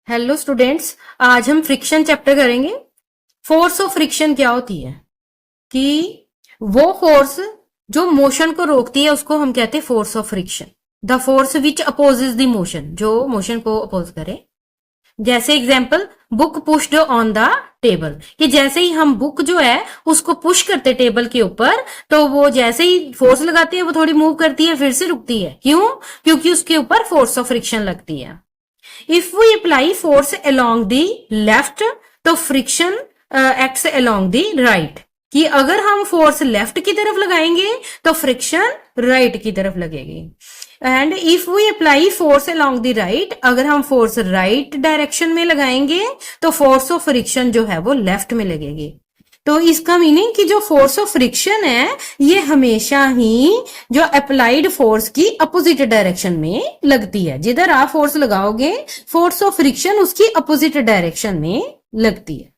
Hello students. आज हम friction chapter करेंगे। फोर्स ऑफ फ्रिक्शन क्या होती है कि वो फोर्स जो मोशन को रोकती है उसको हम कहते हैं force of friction. The force which opposes the motion, जो मोशन को अपोज करे। जैसे example, book pushed on the table, कि जैसे ही हम बुक जो है उसको पुश करते टेबल के ऊपर, तो वो जैसे ही फोर्स लगाती है वो थोड़ी मूव करती है, फिर से रुकती है। क्यों? क्योंकि उसके ऊपर फोर्स ऑफ फ्रिक्शन लगती है। If we apply force along the left, तो friction acts along the right। कि अगर हम फोर्स लेफ्ट की तरफ लगाएंगे तो फ्रिक्शन राइट की तरफ लगेगी। And if we apply force along the right, अगर हम फोर्स राइट डायरेक्शन में लगाएंगे तो फोर्स ऑफ फ्रिक्शन जो है वो लेफ्ट में लगेगी। तो इसका मीनिंग कि जो फोर्स ऑफ फ्रिक्शन है ये हमेशा ही जो अप्लाइड फोर्स की अपोजिट डायरेक्शन में लगती है। जिधर आप फोर्स लगाओगे फोर्स ऑफ फ्रिक्शन उसकी अपोजिट डायरेक्शन में लगती है।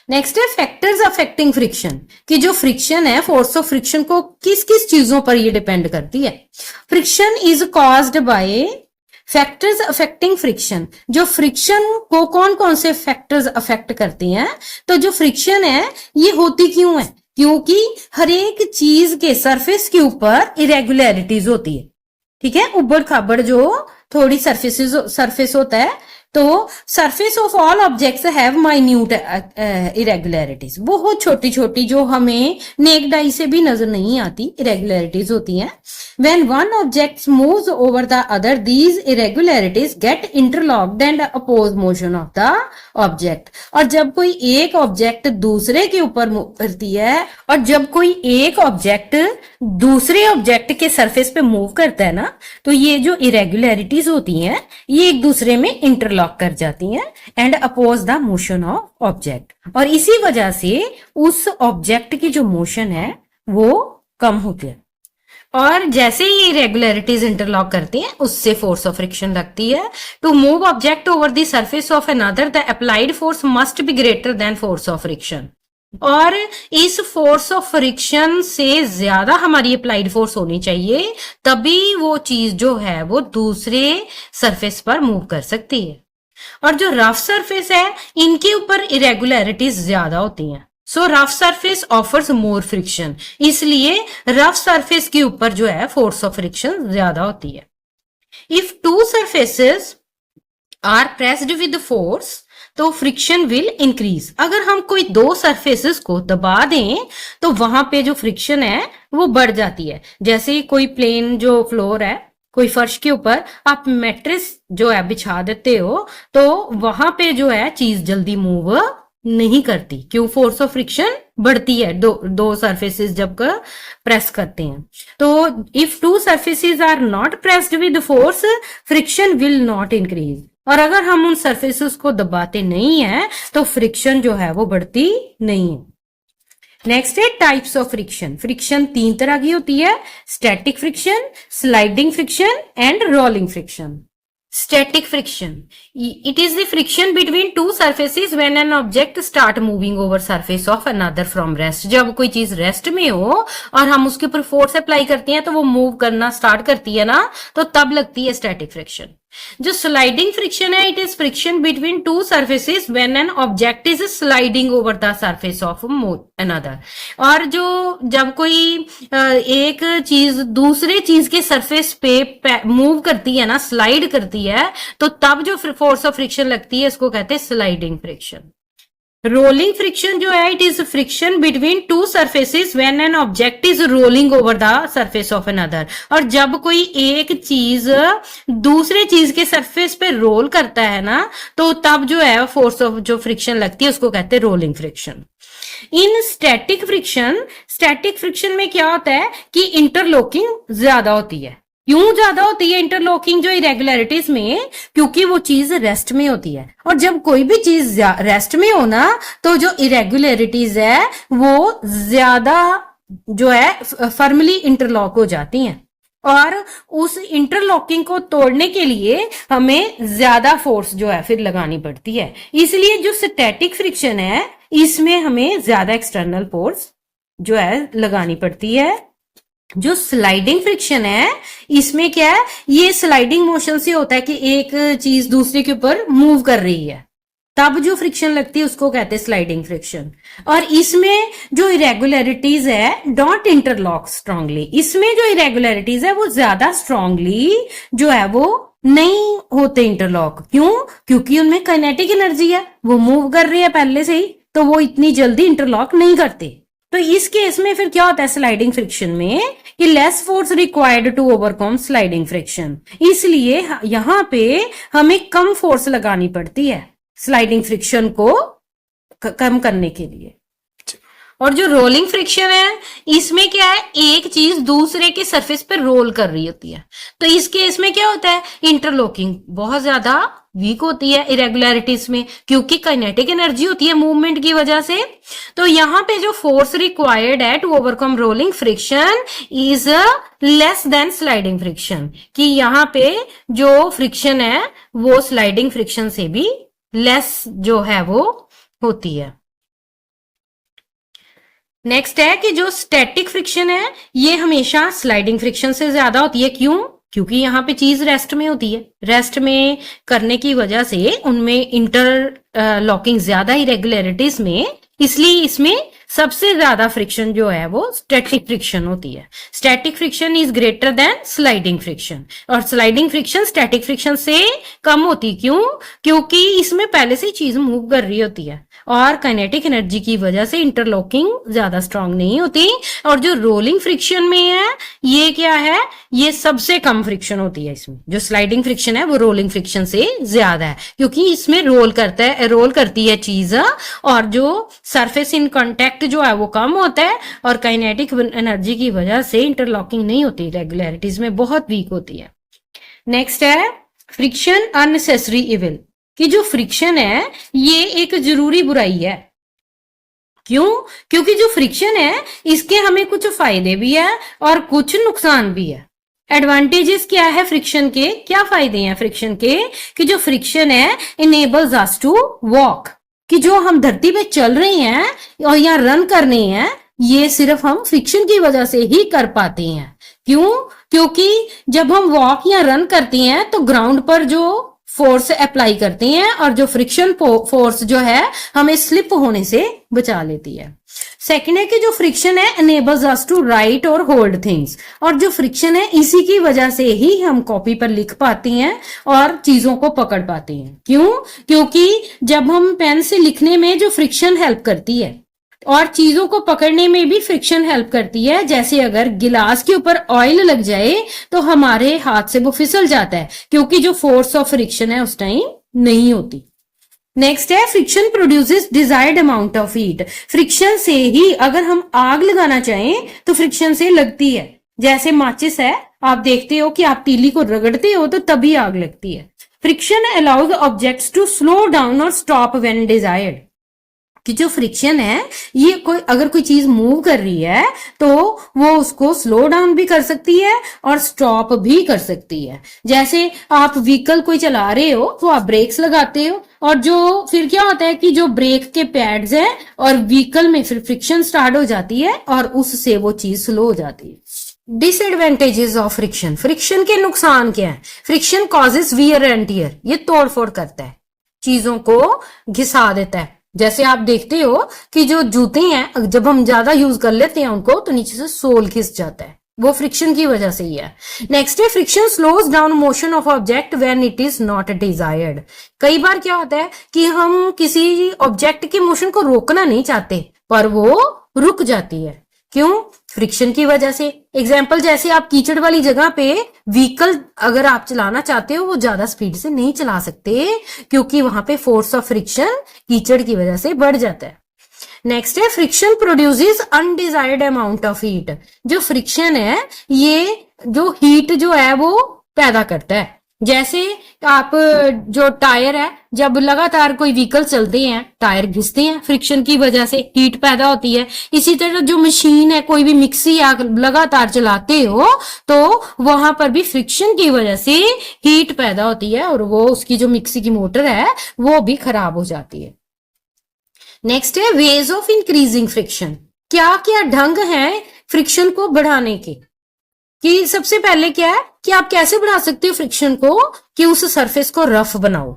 नेक्स्ट है फैक्टर्स अफेक्टिंग फ्रिक्शन, कि जो फ्रिक्शन है, फोर्स ऑफ फ्रिक्शन को किस किस चीजों पर ये डिपेंड करती है। Friction is caused by factors affecting friction. जो फ्रिक्शन को कौन कौन से फैक्टर्स अफेक्ट करते हैं, तो जो फ्रिक्शन है ये होती क्यों है? क्योंकि हर एक चीज के सरफेस के ऊपर इरेगुलरिटीज होती है। ठीक है, उबड़ खाबड़ जो थोड़ी सरफेस होता है, तो surface of all objects have minute irregularities. बहुत छोटी छोटी जो हमें नेक्ड आई से भी नजर नहीं आती इरेगुलरिटीज होती हैं। When one object moves over the other, these irregularities get interlocked and oppose motion of the object. और जब कोई एक ऑब्जेक्ट दूसरे के ऊपर मूव करती है, और जब कोई एक ऑब्जेक्ट दूसरे ऑब्जेक्ट के सरफेस पे मूव करता है ना, तो ये जो इरेगुलरिटीज होती हैं ये एक दूसरे में इंटरलॉक कर जाती हैं and oppose the motion of object. और इसी वजह से उस ऑब्जेक्ट की जो मोशन है वो कम होती है। और जैसे ही इरेगुलरिटीज इंटरलॉक करती हैं उससे फोर्स ऑफ फ्रिक्शन लगती है। To move object over the surface of another, the applied force must be greater than force of friction. और इस फोर्स ऑफ फ्रिक्शन से ज्यादा हमारी अप्लाइड फोर्स होनी चाहिए, तभी वो चीज जो है वो दूसरे सरफेस पर मूव कर सकती है। और जो रफ सरफेस है इनके ऊपर इरेगुलरिटीज ज्यादा होती हैं। सो रफ सरफेस ऑफर्स मोर फ्रिक्शन, इसलिए रफ सरफेस के ऊपर जो है फोर्स ऑफ फ्रिक्शन ज्यादा होती है। If two surfaces are pressed with force, तो फ्रिक्शन विल इंक्रीज। अगर हम कोई दो सरफेसेस को दबा दें तो वहां पे जो फ्रिक्शन है वो बढ़ जाती है। जैसे कोई प्लेन जो फ्लोर है, कोई फर्श के ऊपर आप मैट्रेस जो है बिछा देते हो, तो वहां पे जो है चीज जल्दी मूव नहीं करती। क्यों? फोर्स ऑफ फ्रिक्शन बढ़ती है दो सरफेसेस जब प्रेस करते हैं। तो if two surfaces are not pressed with force, friction will not increase. और अगर हम उन सरफेसेस को दबाते नहीं है तो फ्रिक्शन जो है वो बढ़ती नहीं है। नेक्स्ट है टाइप्स ऑफ फ्रिक्शन। फ्रिक्शन तीन तरह की होती है: static friction, sliding friction and rolling friction. Static friction, it is the friction between two surfaces when an object start moving over surface of another from rest। जब कोई चीज rest में हो और हम उसके ऊपर फोर्स अप्लाई करते हैं तो वो मूव करना स्टार्ट करती है ना, तो तब लगती है स्टैटिक फ्रिक्शन। जो स्लाइडिंग फ्रिक्शन है, it is friction between two surfaces when an object is sliding over the surface of another. और जो जब कोई एक चीज दूसरे चीज के सरफेस पे मूव करती है ना, स्लाइड करती है, तो तब जो फोर्स ऑफ फ्रिक्शन लगती है इसको कहते हैं स्लाइडिंग फ्रिक्शन। रोलिंग फ्रिक्शन जो है, it is friction between two surfaces when an object is rolling over the surface of another. और जब कोई एक चीज दूसरे चीज के सरफेस पे रोल करता है ना, तो तब जो है फोर्स ऑफ जो फ्रिक्शन लगती है उसको कहते हैं रोलिंग फ्रिक्शन। इन स्टैटिक फ्रिक्शन में क्या होता है कि इंटरलॉकिंग ज्यादा होती है। क्यों ज्यादा होती है इंटरलॉकिंग जो इरेगुलरिटीज में? क्योंकि वो चीज रेस्ट में होती है। और जब कोई भी चीज रेस्ट में हो ना, तो जो इरेगुलरिटीज है वो ज्यादा जो है फर्मली इंटरलॉक हो जाती हैं। और उस इंटरलॉकिंग को तोड़ने के लिए हमें ज्यादा फोर्स जो है फिर लगानी पड़ती है। इसलिए जो स्टैटिक फ्रिक्शन है इसमें हमें ज्यादा एक्सटर्नल फोर्स जो है लगानी पड़ती है। जो स्लाइडिंग फ्रिक्शन है इसमें क्या है, ये स्लाइडिंग मोशन से होता है कि एक चीज दूसरे के ऊपर मूव कर रही है, तब जो फ्रिक्शन लगती है उसको कहते हैं स्लाइडिंग फ्रिक्शन। और इसमें जो इरेगुलरिटीज है डोंट इंटरलॉक स्ट्रांगली, इसमें जो इरेगुलरिटीज है वो ज्यादा स्ट्रांगली जो है वो नहीं होते इंटरलॉक। क्यों? क्योंकि उनमें काइनेटिक एनर्जी है, वो मूव कर रही है पहले से ही, तो वो इतनी जल्दी इंटरलॉक नहीं करते। तो इस केस में फिर क्या होता है स्लाइडिंग फ्रिक्शन में कि less force required to overcome sliding friction, इसलिए यहां पे हमें कम फोर्स लगानी पड़ती है स्लाइडिंग फ्रिक्शन को कम करने के लिए। और जो रोलिंग फ्रिक्शन है इसमें क्या है, एक चीज दूसरे के सरफेस पर रोल कर रही होती है, तो इस केस में क्या होता है इंटरलॉकिंग बहुत ज्यादा वीक होती है इरेगुलरिटीज में, क्योंकि काइनेटिक एनर्जी होती है मूवमेंट की वजह से। तो यहां पे जो फोर्स रिक्वायर्ड है to overcome rolling friction is less than sliding friction, कि यहां पे जो फ्रिक्शन है वो स्लाइडिंग फ्रिक्शन से भी लेस जो है वो होती है। नेक्स्ट है कि जो स्टैटिक फ्रिक्शन है ये हमेशा स्लाइडिंग फ्रिक्शन से ज्यादा होती है। क्यों? क्योंकि यहाँ पे चीज रेस्ट में होती है, रेस्ट में करने की वजह से उनमें इंटर लॉकिंग ज्यादा इरेगुलरिटीज में, इसलिए इसमें सबसे ज्यादा फ्रिक्शन जो है वो स्टैटिक फ्रिक्शन होती है। Static friction is greater than sliding friction, और स्लाइडिंग फ्रिक्शन स्टैटिक फ्रिक्शन से कम होती। क्यों? क्योंकि इसमें पहले से चीज मूव कर रही होती है और काइनेटिक एनर्जी की वजह से इंटरलॉकिंग ज्यादा स्ट्रांग नहीं होती। और जो रोलिंग फ्रिक्शन में है ये क्या है, ये सबसे कम फ्रिक्शन होती है इसमें। जो स्लाइडिंग फ्रिक्शन है वो रोलिंग फ्रिक्शन से ज्यादा है, क्योंकि इसमें रोल करती है चीज, और जो सरफेस इन कांटेक्ट जो है वो कम होता है, और काइनेटिक एनर्जी की वजह से इंटरलॉकिंग नहीं होती, रेगुलरिटीज में बहुत वीक होती है। नेक्स्ट है फ्रिक्शन अननेसेसरी इविल, कि जो फ्रिक्शन है ये एक जरूरी बुराई है। क्यों? क्योंकि जो फ्रिक्शन है इसके हमें कुछ फायदे भी है और कुछ नुकसान भी है। एडवांटेजेस क्या है फ्रिक्शन के, क्या फायदे हैं फ्रिक्शन के, कि जो फ्रिक्शन है इनेबल्स अस टू वॉक, कि जो हम धरती पे चल रहे हैं और यहाँ रन कर रहे हैं ये सिर्फ हम फ्रिक्शन की वजह से ही कर पाते हैं। क्यों? क्योंकि जब हम वॉक या रन करते हैं तो ग्राउंड पर जो फोर्स अप्लाई करते हैं और जो फ्रिक्शन फोर्स जो है हमें स्लिप होने से बचा लेती है। सेकंड है कि जो फ्रिक्शन है enables us to write और होल्ड थिंग्स, और जो फ्रिक्शन है इसी की वजह से ही हम कॉपी पर लिख पाते हैं और चीजों को पकड़ पाते हैं। क्यों? क्योंकि जब हम पेन से लिखने में जो फ्रिक्शन हेल्प करती है और चीजों को पकड़ने में भी फ्रिक्शन हेल्प करती है। जैसे अगर गिलास के ऊपर ऑयल लग जाए तो हमारे हाथ से वो फिसल जाता है, क्योंकि जो फोर्स ऑफ फ्रिक्शन है उस टाइम नहीं होती। नेक्स्ट है friction produces desired amount of heat, friction से ही अगर हम आग लगाना चाहें तो फ्रिक्शन से लगती है। जैसे माचिस है, आप देखते हो कि आप तीली को रगड़ते हो तो तभी आग लगती है। Friction allows objects to slow down और स्टॉप व्हेन डिजायर्ड, कि जो फ्रिक्शन है ये अगर कोई चीज मूव कर रही है तो वो उसको स्लो डाउन भी कर सकती है और स्टॉप भी कर सकती है। जैसे आप व्हीकल कोई चला रहे हो तो आप ब्रेक्स लगाते हो, और जो फिर क्या होता है कि जो ब्रेक के पैड्स हैं और व्हीकल में फिर फ्रिक्शन स्टार्ट हो जाती है और उससे वो चीज स्लो हो जाती है। डिसएडवांटेजेस ऑफ फ्रिक्शन, फ्रिक्शन के नुकसान क्या है? Friction causes wear and tear, ये तोड़फोड़ करता है, चीजों को घिसा देता है। जैसे आप देखते हो कि जो जूते हैं जब हम ज्यादा यूज कर लेते हैं उनको तो नीचे से सोल घिस जाता है, वो फ्रिक्शन की वजह से ही है। नेक्स्ट है friction slows down motion of object when it is not desired, कई बार क्या होता है कि हम किसी ऑब्जेक्ट के मोशन को रोकना नहीं चाहते पर वो रुक जाती है। क्यों? फ्रिक्शन की वजह से। एग्जाम्पल जैसे आप कीचड़ वाली जगह पे व्हीकल अगर आप चलाना चाहते हो वो ज्यादा स्पीड से नहीं चला सकते, क्योंकि वहां पे फोर्स ऑफ फ्रिक्शन कीचड़ की वजह से बढ़ जाता है। नेक्स्ट है friction produces undesired amount of heat, जो फ्रिक्शन है ये जो हीट जो है वो पैदा करता है। जैसे आप जो टायर है, जब लगातार कोई व्हीकल चलते हैं टायर घिसते हैं, फ्रिक्शन की वजह से हीट पैदा होती है। इसी तरह जो मशीन है, कोई भी मिक्सी आप लगातार चलाते हो तो वहां पर भी फ्रिक्शन की वजह से हीट पैदा होती है और वो उसकी जो मिक्सी की मोटर है वो भी खराब हो जाती है। नेक्स्ट है वेज ऑफ इंक्रीजिंग फ्रिक्शन, क्या क्या ढंग है फ्रिक्शन को बढ़ाने के। कि सबसे पहले क्या है कि आप कैसे बढ़ा सकते हो फ्रिक्शन को, कि उस सरफेस को रफ बनाओ।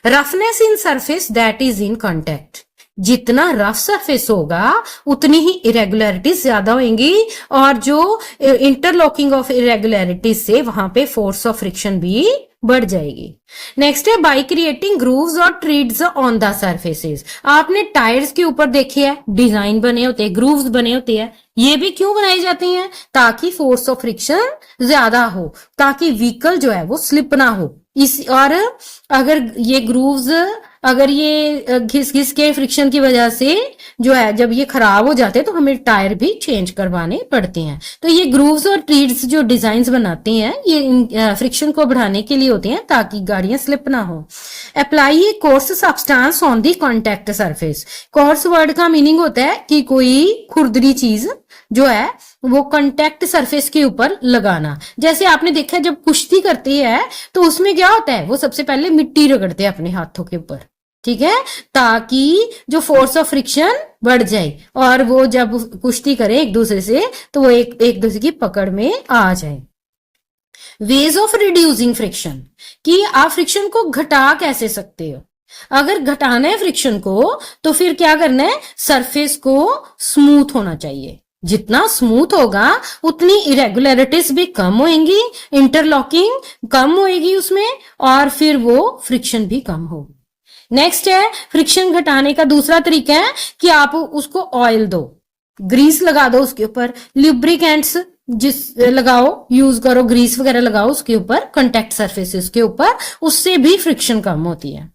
Roughness in surface that is in contact. जितना रफ सरफेस होगा उतनी ही इरेगुलरिटीज ज्यादा होंगी, और जो इंटरलॉकिंग ऑफ इरेगुलरिटीज से वहां पे फोर्स ऑफ फ्रिक्शन भी बढ़ जाएगी। नेक्स्ट है बाय क्रिएटिंग ग्रूव्स और ट्रीड्स ऑन द सरफेसेस। आपने टायर्स के ऊपर देखे है डिजाइन बने होते हैं, ग्रूव्स बने होते हैं। ये भी क्यों बनाई जाती हैं? ताकि फोर्स ऑफ फ्रिक्शन ज्यादा हो, ताकि व्हीकल जो है वो स्लिप ना हो। इस और अगर ये ग्रूव्स अगर ये घिस घिस के फ्रिक्शन की वजह से जो है जब ये खराब हो जाते हैं तो हमें टायर भी चेंज करवाने पड़ते हैं। तो ये ग्रूव्स और ट्रीड्स जो डिजाइन बनाते हैं ये फ्रिक्शन को बढ़ाने के लिए होते हैं, ताकि गाड़ियां स्लिप ना हो। Apply A course substance on the contact surface. Course word का मीनिंग होता है कि कोई खुरदरी चीज जो है वो कांटेक्ट सरफेस के ऊपर लगाना। जैसे आपने देखा है जब कुश्ती करती है तो उसमें क्या होता है, वो सबसे पहले मिट्टी रगड़ते हैं अपने हाथों के ऊपर, ठीक है, ताकि जो फोर्स ऑफ फ्रिक्शन बढ़ जाए और वो जब कुश्ती करें एक दूसरे से तो वो एक दूसरे की पकड़ में आ जाए। वेज ऑफ रिड्यूसिंग फ्रिक्शन, कि आप फ्रिक्शन को घटा कैसे सकते हो। अगर घटाना है फ्रिक्शन को तो फिर क्या करना है, सरफेस को स्मूथ होना चाहिए। जितना स्मूथ होगा उतनी इरेगुलरिटीज भी कम होंगी, इंटरलॉकिंग कम होएगी उसमें, और फिर वो फ्रिक्शन भी कम होगी। नेक्स्ट है फ्रिक्शन घटाने का दूसरा तरीका है कि आप उसको ऑयल दो, ग्रीस लगा दो उसके ऊपर, लुब्रिकेंट्स जिस लगाओ, यूज करो, ग्रीस वगैरह लगाओ उसके ऊपर, कांटेक्ट सरफेसेस के ऊपर, उससे भी फ्रिक्शन कम होती है।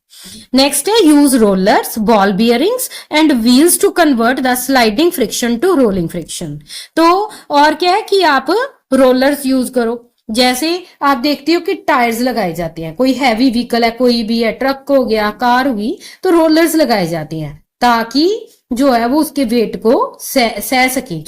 नेक्स्ट है use rollers, ball bearings and wheels to convert the sliding friction to rolling friction. तो और क्या है कि आप रोलर्स यूज करो। जैसे आप देखते हो कि टायर्स लगाए जाते हैं, कोई हैवी व्हीकल है, कोई भी है, ट्रक हो गया, कार हुई, तो रोलर्स लगाए जाते हैं ताकि जो है वो उसके वेट को सह सके।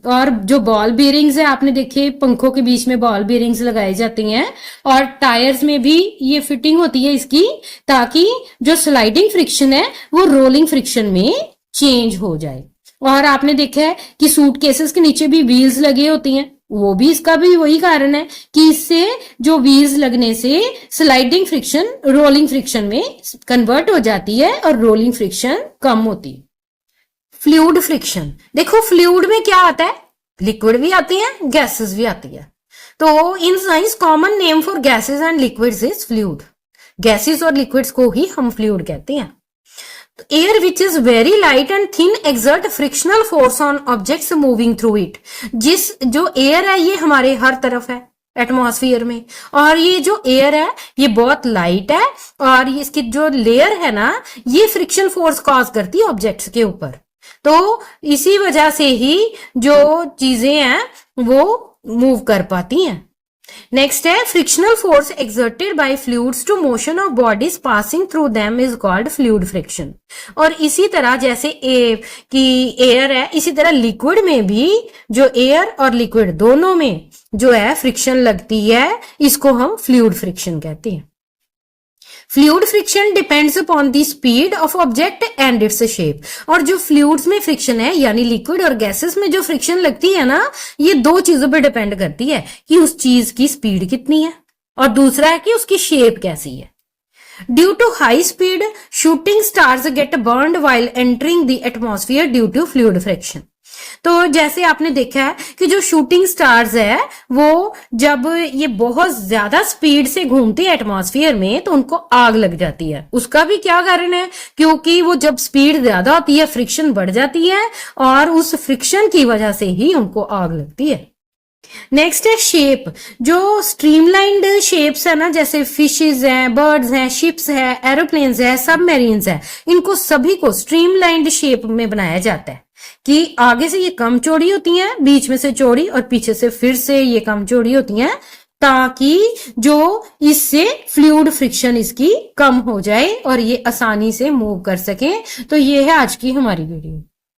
और जो बॉल बियरिंग्स है, आपने देखे पंखों के बीच में बॉल बियरिंग्स लगाई जाती हैं, और टायर्स में भी ये फिटिंग होती है इसकी, ताकि जो स्लाइडिंग फ्रिक्शन है वो रोलिंग फ्रिक्शन में चेंज हो जाए। और आपने देखा है कि सूट केसेस के नीचे भी व्हील्स लगे होती हैं, वो भी इसका भी वही कारण है कि इससे जो व्हील्स लगने से स्लाइडिंग फ्रिक्शन रोलिंग फ्रिक्शन में कन्वर्ट हो जाती है और रोलिंग फ्रिक्शन कम होती है। फ्लूइड फ्रिक्शन, देखो फ्लूइड में क्या आता है, लिक्विड भी आती है, गैसेस भी आती है। तो in science common name for gases and liquids is fluid. Gases और लिक्विड्स को ही हम फ्लूइड कहते हैं। Air which is very light and thin exert frictional force on objects moving through it. जो एयर है ये हमारे हर तरफ है एटमॉस्फेयर में, और ये जो एयर है ये बहुत लाइट है, और इसकी जो लेयर है ना ये फ्रिक्शन फोर्स कॉज करती है ऑब्जेक्ट्स के ऊपर। तो इसी वजह से ही जो चीजें हैं वो मूव कर पाती हैं। नेक्स्ट है frictional force exerted by fluids to motion of bodies passing through them is called fluid friction. और इसी तरह जैसे कि एयर है, इसी तरह लिक्विड में भी जो एयर और लिक्विड दोनों में जो है फ्रिक्शन लगती है, इसको हम फ्लूइड फ्रिक्शन कहते हैं। Fluid friction depends upon the speed of object and its shape. और जो फ्लूइड्स में फ्रिक्शन है यानी लिक्विड और गैसेस में जो फ्रिक्शन लगती है ना, ये दो चीजों पर डिपेंड करती है कि उस चीज की स्पीड कितनी है, और दूसरा है कि उसकी शेप कैसी है। Due to high speed shooting stars get burned while entering the atmosphere due to fluid friction. तो जैसे आपने देखा है कि जो शूटिंग स्टार्स है वो जब ये बहुत ज्यादा स्पीड से घूमते हैं एटमॉस्फेयर में तो उनको आग लग जाती है। उसका भी क्या कारण है, क्योंकि वो जब स्पीड ज्यादा होती है फ्रिक्शन बढ़ जाती है, और उस फ्रिक्शन की वजह से ही उनको आग लगती है। नेक्स्ट है शेप। जो स्ट्रीमलाइंड शेप्स है ना, जैसे फिशेस हैं, बर्ड्स हैं, शिप्स है, एरोप्लेन्स है, सबमरीन्स है, इनको सभी को स्ट्रीमलाइंड शेप में बनाया जाता है कि आगे से ये कम चौड़ी होती हैं, बीच में से चौड़ी, और पीछे से फिर से ये कम चौड़ी होती हैं, ताकि जो इससे फ्लूइड फ्रिक्शन इसकी कम हो जाए और ये आसानी से मूव कर सके। तो ये है आज की हमारी वीडियो।